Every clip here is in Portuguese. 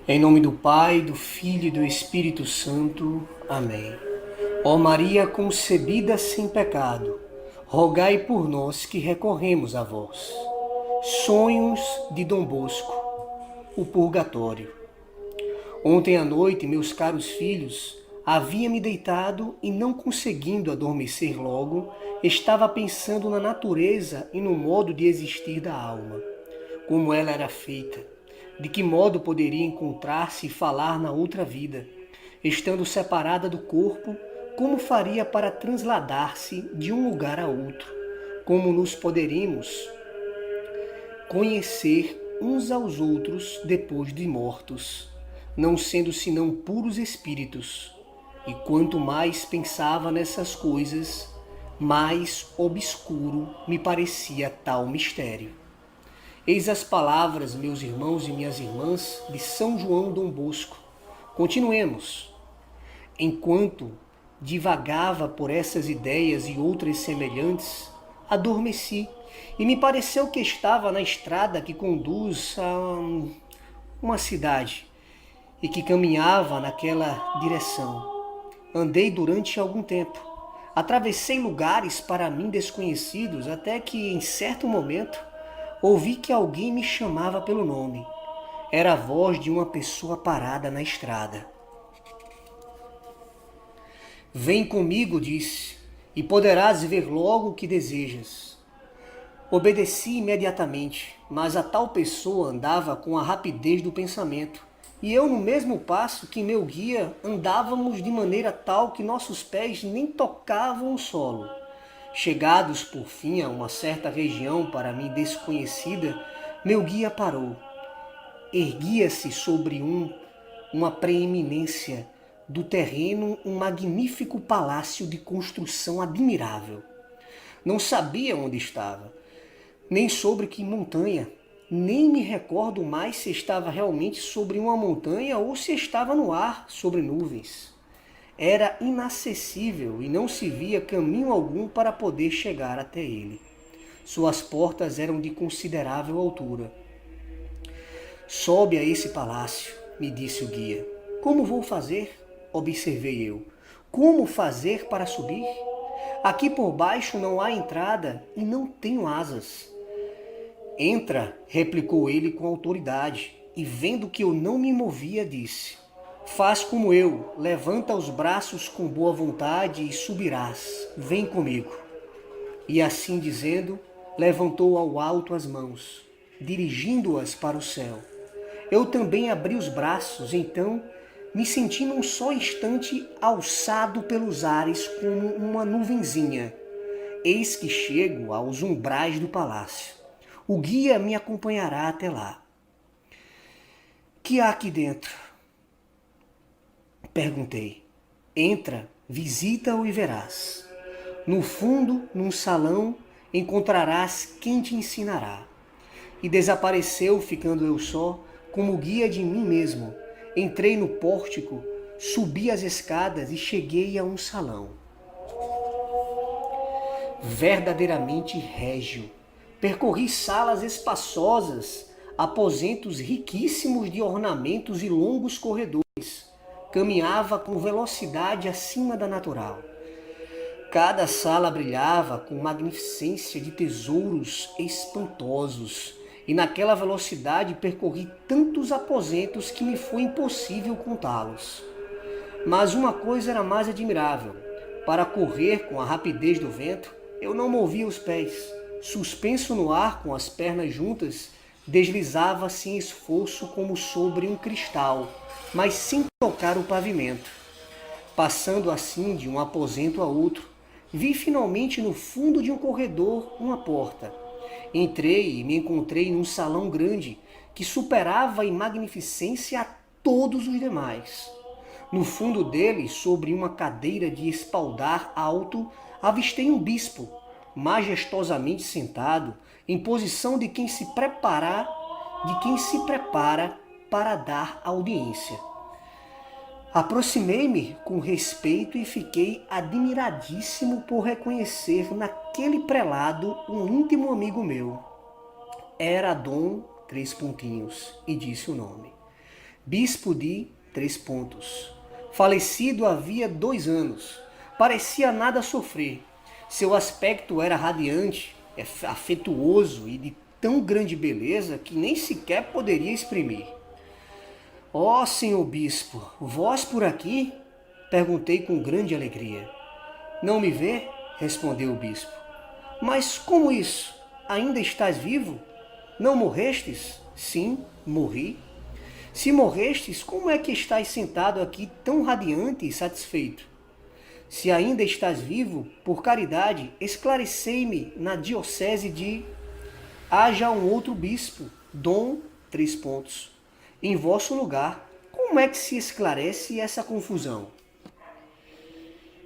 Em nome do Pai, do Filho e do Espírito Santo. Amém. Ó Maria concebida sem pecado, rogai por nós que recorremos a vós. Sonhos de Dom Bosco, o Purgatório. Ontem à noite, meus caros filhos, havia-me deitado e não conseguindo adormecer logo, estava pensando na natureza e no modo de existir da alma, como ela era feita, de que modo poderia encontrar-se e falar na outra vida, estando separada do corpo, como faria para transladar-se de um lugar a outro, como nos poderíamos conhecer uns aos outros depois de mortos, não sendo senão puros espíritos. E quanto mais pensava nessas coisas, mais obscuro me parecia tal mistério. Eis as palavras, meus irmãos e minhas irmãs, de São João Dom Bosco. Continuemos. Enquanto divagava por essas ideias e outras semelhantes, adormeci e me pareceu que estava na estrada que conduz a uma cidade e que caminhava naquela direção. Andei durante algum tempo. Atravessei lugares para mim desconhecidos até que, em certo momento, ouvi que alguém me chamava pelo nome. Era a voz de uma pessoa parada na estrada. Vem comigo, disse, e poderás ver logo o que desejas. Obedeci imediatamente, mas a tal pessoa andava com a rapidez do pensamento, e eu, no mesmo passo que meu guia, andávamos de maneira tal que nossos pés nem tocavam o solo. Chegados, por fim, a uma certa região para mim desconhecida, meu guia parou. Erguia-se sobre uma preeminência do terreno um magnífico palácio de construção admirável. Não sabia onde estava, nem sobre que montanha. Nem me recordo mais se estava realmente sobre uma montanha ou se estava no ar, sobre nuvens. Era inacessível e não se via caminho algum para poder chegar até ele. Suas portas eram de considerável altura. Sobe a esse palácio, me disse o guia. Como vou fazer? Observei eu. Como fazer para subir? Aqui por baixo não há entrada e não tenho asas. Entra, replicou ele com autoridade, e vendo que eu não me movia, disse: Faz como eu, levanta os braços com boa vontade e subirás, vem comigo. E assim dizendo, levantou ao alto as mãos, dirigindo-as para o céu. Eu também abri os braços, então me senti num só instante alçado pelos ares como uma nuvenzinha. Eis que chego aos umbrais do palácio. O guia me acompanhará até lá. Que há aqui dentro? Perguntei. Entra, visita-o e verás. No fundo, num salão, encontrarás quem te ensinará. E desapareceu, ficando eu só, como guia de mim mesmo. Entrei no pórtico, subi as escadas e cheguei a um salão. Verdadeiramente régio. Percorri salas espaçosas, aposentos riquíssimos de ornamentos e longos corredores. Caminhava com velocidade acima da natural. Cada sala brilhava com magnificência de tesouros espantosos, e naquela velocidade percorri tantos aposentos que me foi impossível contá-los. Mas uma coisa era mais admirável. Para correr com a rapidez do vento, eu não movia os pés. Suspenso no ar com as pernas juntas, deslizava sem esforço como sobre um cristal, mas sem tocar o pavimento. Passando assim de um aposento a outro, vi finalmente no fundo de um corredor uma porta. Entrei e me encontrei num salão grande que superava em magnificência a todos os demais. No fundo dele, sobre uma cadeira de espaldar alto, avistei um bispo, majestosamente sentado, em posição de quem se prepara para dar audiência. Aproximei-me com respeito e fiquei admiradíssimo por reconhecer naquele prelado um íntimo amigo meu. Era Dom ... e disse o nome. bispo de ... Falecido havia 2 anos. Parecia nada sofrer. Seu aspecto era radiante, afetuoso e de tão grande beleza que nem sequer poderia exprimir. Ó, senhor bispo, vós por aqui? Perguntei com grande alegria. Não me vê? Respondeu o bispo. Mas como isso? Ainda estás vivo? Não morrestes? Sim, morri. Se morrestes, como é que estás sentado aqui tão radiante e satisfeito? Se ainda estás vivo, por caridade, esclarecei-me na diocese de... Haja um outro bispo, Dom... Em vosso lugar, como é que se esclarece essa confusão?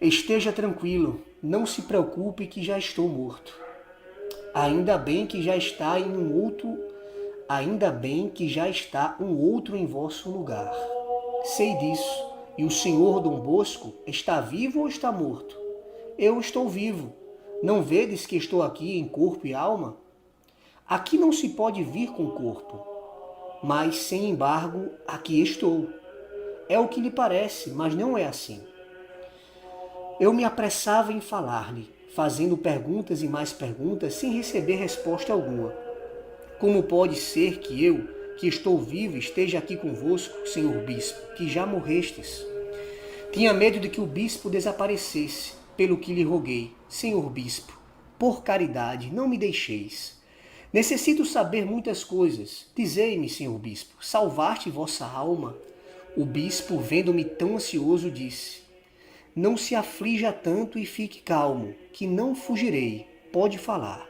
Esteja tranquilo, não se preocupe que já estou morto. Ainda bem que já está um outro em vosso lugar. Sei disso. E o senhor Dom Bosco está vivo ou está morto? Eu estou vivo. Não vedes que estou aqui em corpo e alma? Aqui não se pode vir com corpo, mas sem embargo aqui estou. É o que lhe parece, mas não é assim. Eu me apressava em falar-lhe, fazendo perguntas e mais perguntas sem receber resposta alguma. Como pode ser que eu, que estou vivo, esteja aqui convosco, senhor bispo, que já morrestes? Tinha medo de que o bispo desaparecesse, pelo que lhe roguei, senhor bispo, por caridade, não me deixeis. Necessito saber muitas coisas. Dizei-me, senhor bispo, salvaste vossa alma? O bispo, vendo-me tão ansioso, disse: Não se aflija tanto e fique calmo, que não fugirei. Pode falar.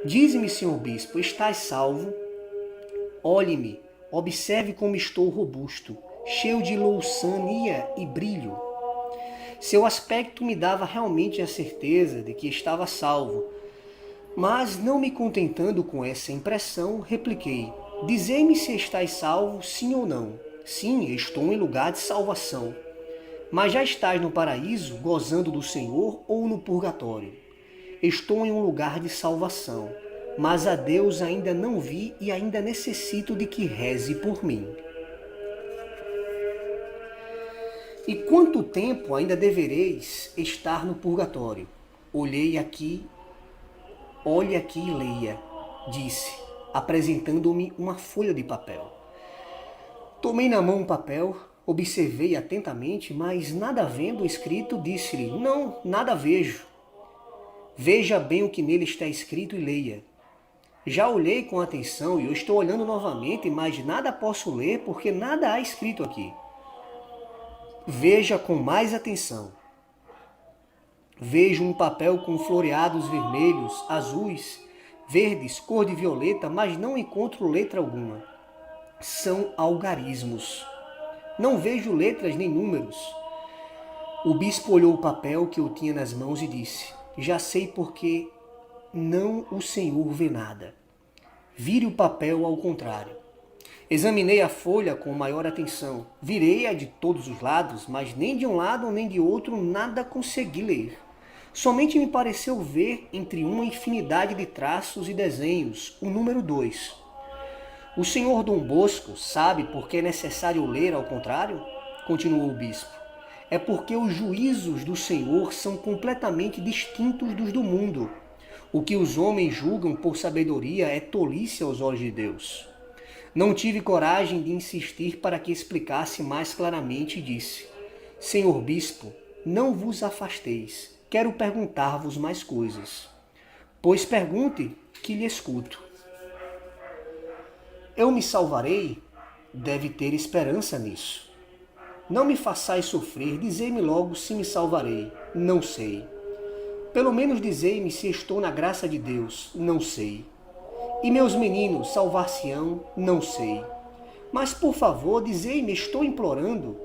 Dize-me, senhor bispo, estás salvo? Olhe-me, observe como estou robusto, cheio de louçania e brilho. Seu aspecto me dava realmente a certeza de que estava salvo, mas não me contentando com essa impressão, repliquei: Dizei-me se estás salvo, sim ou não. Sim, estou em lugar de salvação. Mas já estás no paraíso, gozando do Senhor, ou no purgatório? Estou em um lugar de salvação, mas a Deus ainda não vi e ainda necessito de que reze por mim. E quanto tempo ainda devereis estar no purgatório? Olhe aqui e leia, disse, apresentando-me uma folha de papel. Tomei na mão um papel, observei atentamente, mas nada vendo escrito, disse-lhe: Não, nada vejo. Veja bem o que nele está escrito e leia. Já olhei com atenção e eu estou olhando novamente, mas nada posso ler porque nada há escrito aqui. Veja com mais atenção. Vejo um papel com floreados vermelhos, azuis, verdes, cor de violeta, mas não encontro letra alguma. São algarismos. Não vejo letras nem números. O bispo olhou o papel que eu tinha nas mãos e disse: Já sei porque não o Senhor vê nada. Vire o papel ao contrário. Examinei a folha com maior atenção. Virei-a de todos os lados, mas nem de um lado nem de outro nada consegui ler. Somente me pareceu ver, entre uma infinidade de traços e desenhos, o número 2. O senhor Dom Bosco sabe por que é necessário ler ao contrário? Continuou o bispo. É porque os juízos do Senhor são completamente distintos dos do mundo. O que os homens julgam por sabedoria é tolice aos olhos de Deus. Não tive coragem de insistir para que explicasse mais claramente e disse: Senhor bispo, não vos afasteis. Quero perguntar-vos mais coisas. Pois pergunte, que lhe escuto. Eu me salvarei? Deve ter esperança nisso. Não me façais sofrer, dizei-me logo se me salvarei. Não sei. Pelo menos dizei-me se estou na graça de Deus. Não sei. E meus meninos salvar-se-ão? Não sei. Mas, por favor, dizei-me, estou implorando.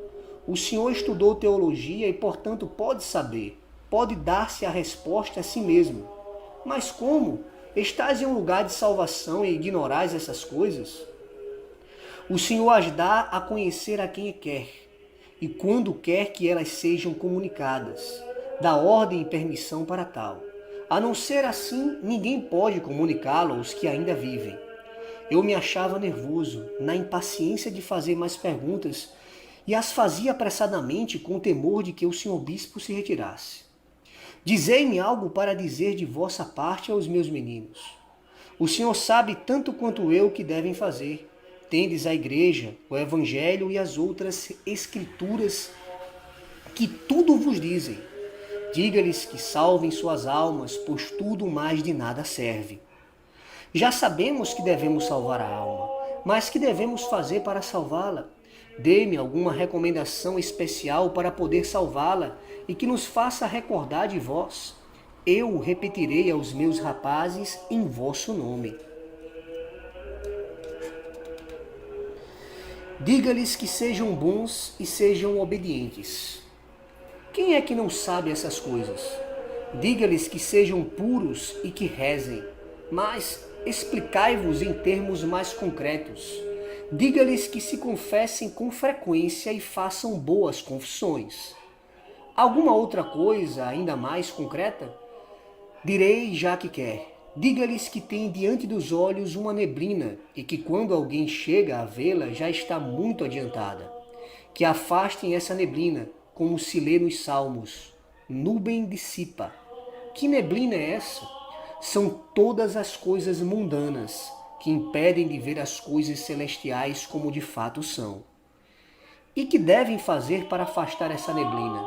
O senhor estudou teologia e, portanto, pode saber. Pode dar-se a resposta a si mesmo. Mas como? Estás em um lugar de salvação e ignorais essas coisas? O Senhor as dá a conhecer a quem quer, e quando quer que elas sejam comunicadas, dá ordem e permissão para tal. A não ser assim, ninguém pode comunicá-lo aos que ainda vivem. Eu me achava nervoso, na impaciência de fazer mais perguntas, e as fazia apressadamente com o temor de que o senhor bispo se retirasse. Dizei-me algo para dizer de vossa parte aos meus meninos. O senhor sabe tanto quanto eu o que devem fazer. Tendes a igreja, o evangelho e as outras escrituras que tudo vos dizem. Diga-lhes que salvem suas almas, pois tudo mais de nada serve. Já sabemos que devemos salvar a alma, mas que devemos fazer para salvá-la? Dê-me alguma recomendação especial para poder salvá-la e que nos faça recordar de vós. Eu repetirei aos meus rapazes em vosso nome. Diga-lhes que sejam bons e sejam obedientes. Quem é que não sabe essas coisas? Diga-lhes que sejam puros e que rezem, mas explicai-vos em termos mais concretos. Diga-lhes que se confessem com frequência e façam boas confissões. Alguma outra coisa ainda mais concreta? Direi já que quer. Diga-lhes que tem diante dos olhos uma neblina e que quando alguém chega a vê-la já está muito adiantada. Que afastem essa neblina, como se lê nos Salmos. Nuvem dissipa. Que neblina é essa? São todas as coisas mundanas que impedem de ver as coisas celestiais como de fato são. E que devem fazer para afastar essa neblina?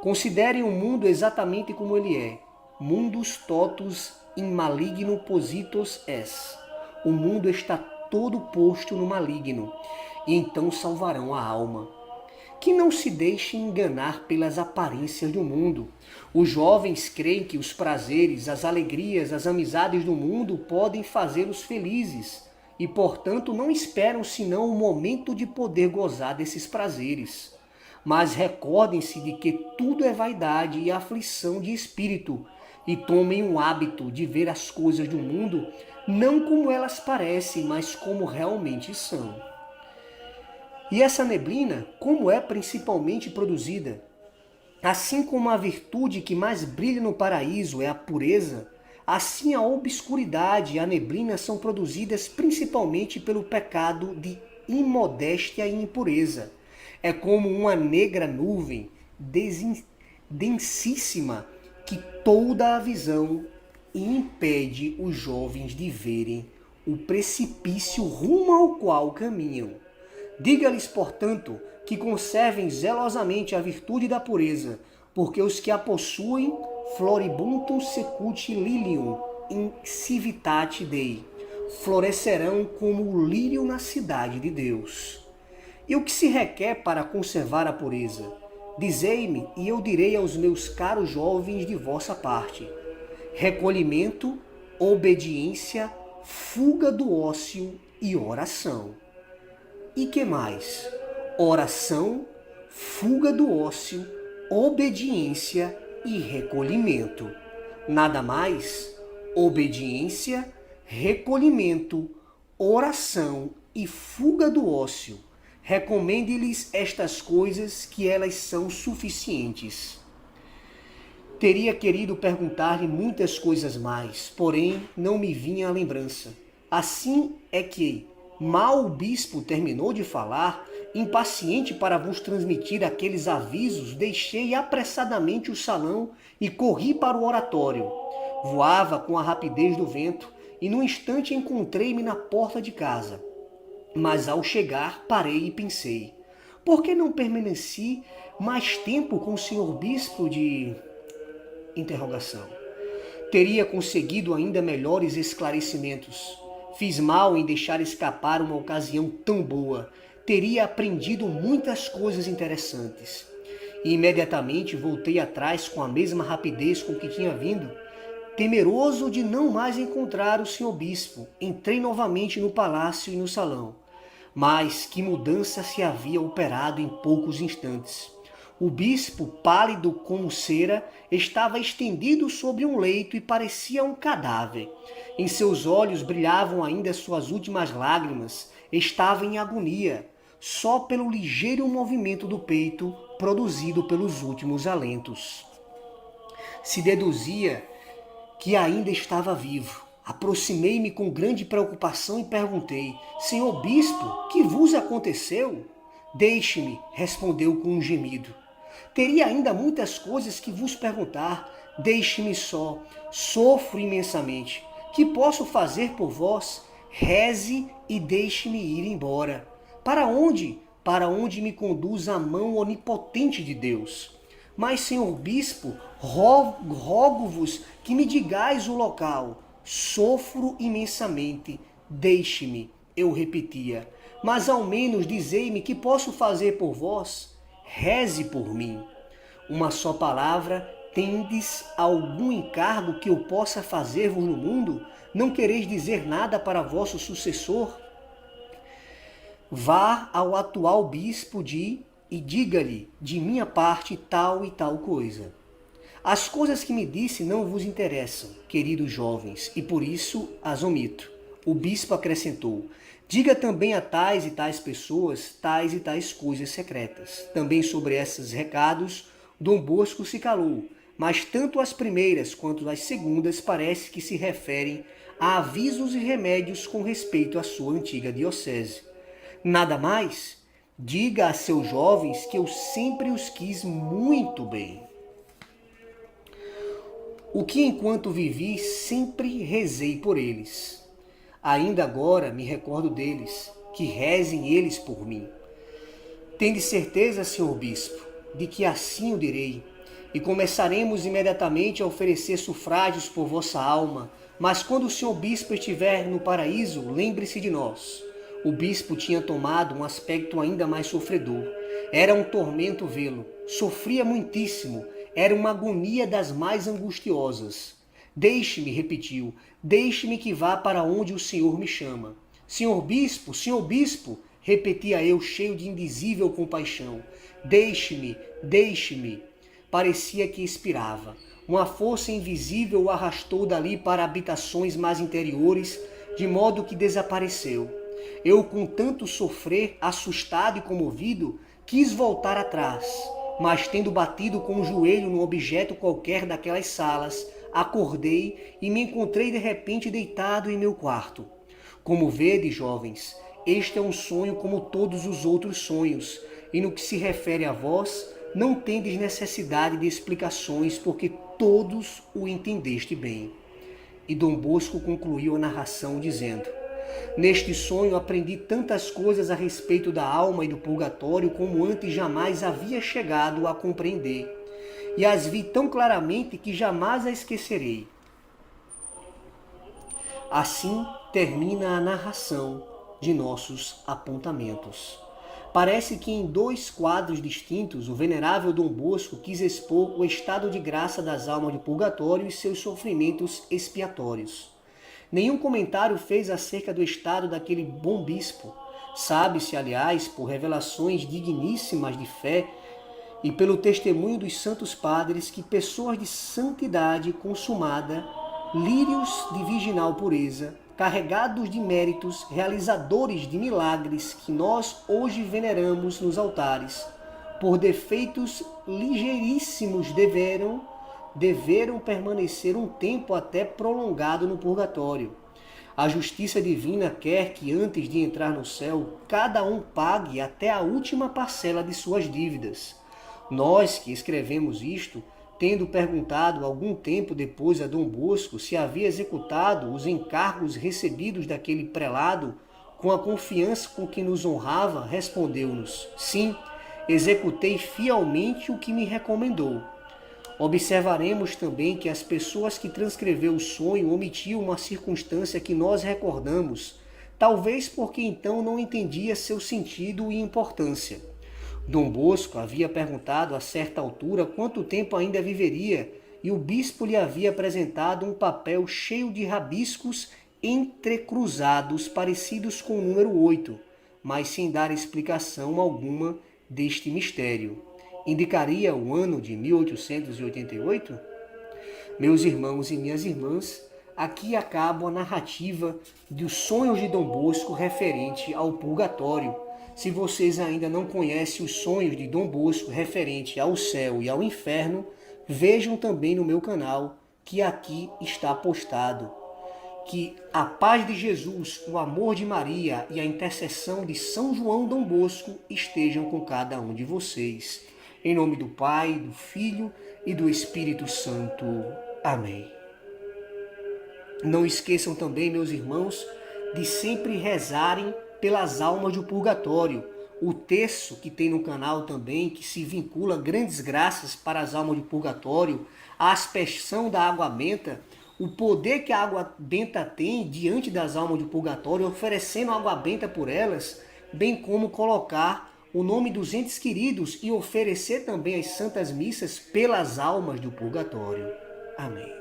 Considerem o mundo exatamente como ele é. Mundus totus in maligno positos es. O mundo está todo posto no maligno, e então salvarão a alma. Que não se deixem enganar pelas aparências do mundo. Os jovens creem que os prazeres, as alegrias, as amizades do mundo podem fazê-los felizes e, portanto, não esperam senão o momento de poder gozar desses prazeres. Mas recordem-se de que tudo é vaidade e aflição de espírito e tomem o hábito de ver as coisas do mundo não como elas parecem, mas como realmente são. E essa neblina, como é principalmente produzida? Assim como a virtude que mais brilha no paraíso é a pureza, assim a obscuridade e a neblina são produzidas principalmente pelo pecado de imodéstia e impureza. É como uma negra nuvem densíssima que toda a visão e impede os jovens de verem o precipício rumo ao qual caminham. Diga-lhes, portanto, que conservem zelosamente a virtude da pureza, porque os que a possuem, floribuntum secuti lilium in civitate Dei, florescerão como o lírio na cidade de Deus. E o que se requer para conservar a pureza? Dizei-me, e eu direi aos meus caros jovens de vossa parte: recolhimento, obediência, fuga do ócio e oração. E que mais? Oração, fuga do ócio, obediência e recolhimento. Nada mais? Obediência, recolhimento, oração e fuga do ócio. Recomende-lhes estas coisas, que elas são suficientes. Teria querido perguntar-lhe muitas coisas mais, porém não me vinha à lembrança. Assim é que, mal o bispo terminou de falar, impaciente para vos transmitir aqueles avisos, deixei apressadamente o salão e corri para o oratório. Voava com a rapidez do vento e no instante encontrei-me na porta de casa. Mas ao chegar parei e pensei: por que não permaneci mais tempo com o senhor bispo de... interrogação. Teria conseguido ainda melhores esclarecimentos. Fiz mal em deixar escapar uma ocasião tão boa. Teria aprendido muitas coisas interessantes. E imediatamente voltei atrás com a mesma rapidez com que tinha vindo. Temeroso de não mais encontrar o senhor bispo, entrei novamente no palácio e no salão. Mas que mudança se havia operado em poucos instantes. O bispo, pálido como cera, estava estendido sobre um leito e parecia um cadáver. Em seus olhos brilhavam ainda suas últimas lágrimas. Estava em agonia, só pelo ligeiro movimento do peito produzido pelos últimos alentos. Se deduzia que ainda estava vivo. Aproximei-me com grande preocupação e perguntei: Senhor bispo, que vos aconteceu? Deixe-me, respondeu com um gemido. Teria ainda muitas coisas que vos perguntar. Deixe-me só. Sofro imensamente. Que posso fazer por vós? Reze e deixe-me ir embora. Para onde? Para onde me conduz a mão onipotente de Deus. Mas, senhor bispo, rogo-vos que me digais o local. Sofro imensamente. Deixe-me, eu repetia. Mas ao menos dizei-me que posso fazer por vós. Reze por mim. Uma só palavra, tendes algum encargo que eu possa fazer-vos no mundo? Não quereis dizer nada para vosso sucessor? Vá ao atual bispo e diga-lhe, de minha parte, tal e tal coisa. As coisas que me disse não vos interessam, queridos jovens, e por isso as omito. O bispo acrescentou: diga também a tais e tais pessoas tais e tais coisas secretas. Também sobre esses recados, Dom Bosco se calou, mas tanto as primeiras quanto as segundas parece que se referem a avisos e remédios com respeito à sua antiga diocese. Nada mais? Diga a seus jovens que eu sempre os quis muito bem. O que enquanto vivi sempre rezei por eles. Ainda agora me recordo deles, que rezem eles por mim. Tende certeza, senhor bispo, de que assim o direi, e começaremos imediatamente a oferecer sufrágios por vossa alma, mas quando o senhor bispo estiver no paraíso, lembre-se de nós. O bispo tinha tomado um aspecto ainda mais sofredor. Era um tormento vê-lo. Sofria muitíssimo. Era uma agonia das mais angustiosas. Deixe-me, repetiu, deixe-me que vá para onde o Senhor me chama. Senhor bispo, repetia eu, cheio de indizível compaixão. Deixe-me, deixe-me. Parecia que expirava. Uma força invisível o arrastou dali para habitações mais interiores, de modo que desapareceu. Eu, com tanto sofrer, assustado e comovido, quis voltar atrás, mas tendo batido com o joelho num objeto qualquer daquelas salas, acordei e me encontrei de repente deitado em meu quarto. Como vede, jovens, este é um sonho como todos os outros sonhos, e no que se refere a vós, não tendes necessidade de explicações, porque todos o entendeste bem. E Dom Bosco concluiu a narração dizendo: neste sonho aprendi tantas coisas a respeito da alma e do purgatório como antes jamais havia chegado a compreender, e as vi tão claramente que jamais a esquecerei. Assim termina a narração de nossos apontamentos. Parece que em dois quadros distintos o venerável Dom Bosco quis expor o estado de graça das almas do purgatório e seus sofrimentos expiatórios. Nenhum comentário fez acerca do estado daquele bom bispo. Sabe-se, aliás, por revelações digníssimas de fé e pelo testemunho dos santos padres, que pessoas de santidade consumada, lírios de virginal pureza, carregados de méritos, realizadores de milagres que nós hoje veneramos nos altares, por defeitos ligeiríssimos deveram permanecer um tempo até prolongado no purgatório. A justiça divina quer que, antes de entrar no céu, cada um pague até a última parcela de suas dívidas. Nós que escrevemos isto, tendo perguntado algum tempo depois a Dom Bosco se havia executado os encargos recebidos daquele prelado com a confiança com que nos honrava, respondeu-nos: sim, executei fielmente o que me recomendou. Observaremos também que as pessoas que transcreveu o sonho omitiam uma circunstância que nós recordamos, talvez porque então não entendia seu sentido e importância. Dom Bosco havia perguntado a certa altura quanto tempo ainda viveria, e o bispo lhe havia apresentado um papel cheio de rabiscos entrecruzados parecidos com o número 8, mas sem dar explicação alguma deste mistério. Indicaria o ano de 1888? Meus irmãos e minhas irmãs, aqui acaba a narrativa dos sonhos de Dom Bosco referente ao purgatório. Se vocês ainda não conhecem os sonhos de Dom Bosco referente ao céu e ao inferno, vejam também no meu canal, que aqui está postado. Que a paz de Jesus, o amor de Maria e a intercessão de São João Dom Bosco estejam com cada um de vocês. Em nome do Pai, do Filho e do Espírito Santo. Amém. Não esqueçam também, meus irmãos, de sempre rezarem pelas almas do purgatório. O terço que tem no canal também, que se vincula grandes graças para as almas do purgatório, a aspersão da água benta, o poder que a água benta tem diante das almas do purgatório, oferecendo água benta por elas, bem como colocar o nome dos entes queridos e oferecer também as santas missas pelas almas do purgatório. Amém.